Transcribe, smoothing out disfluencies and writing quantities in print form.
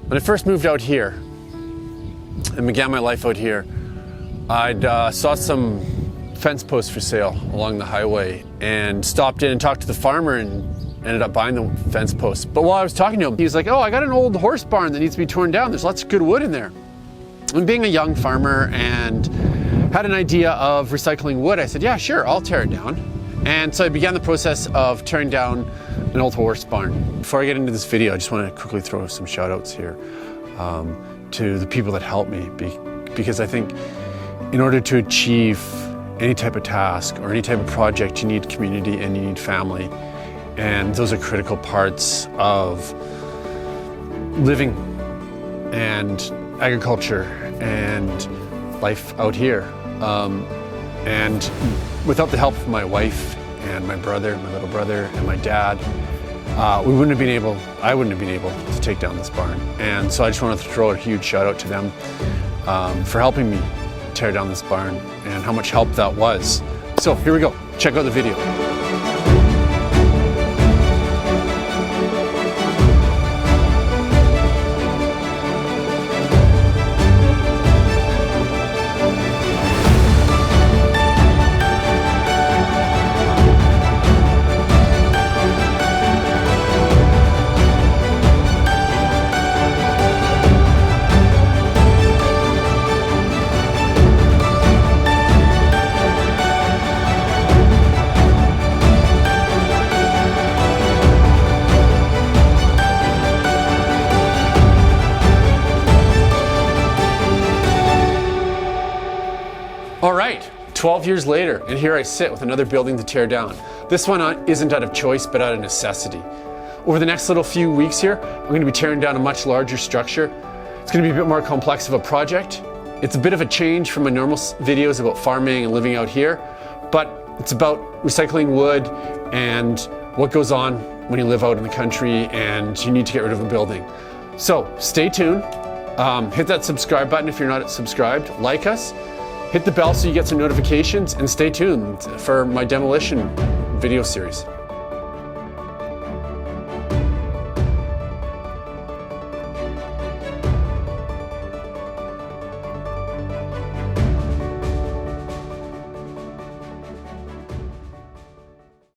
When I first moved out here and began my life out here, I saw some fence posts for sale along the highway and stopped in and talked to the farmer and ended up buying the fence posts. But while I was talking to him, he was like, "Oh, I got an old horse barn that needs to be torn down. There's lots of good wood in there." And being a young farmer and had an idea of recycling wood, I said, "Yeah, sure, I'll tear it down." And so I began the process of tearing down an old horse barn. Before I get into this video, I just want to quickly throw some shout outs here to the people that helped me, because I think in order to achieve any type of task or any type of project, you need community and you need family. And those are critical parts of living and agriculture and life out here. And without the help of my wife and my brother, my little brother, and my dad, I wouldn't have been able to take down this barn. And so I just wanted to throw a huge shout out to them for helping me tear down this barn and how much help that was. So here we go, check out the video. All right, 12 years later, and here I sit with another building to tear down. This one isn't out of choice, but out of necessity. Over the next little few weeks here, I'm going to be tearing down a much larger structure. It's going to be a bit more complex of a project. It's a bit of a change from my normal videos about farming and living out here, but it's about recycling wood and what goes on when you live out in the country and you need to get rid of a building. So stay tuned, hit that subscribe button if you're not subscribed, like us, hit the bell so you get some notifications, and stay tuned for my demolition video series.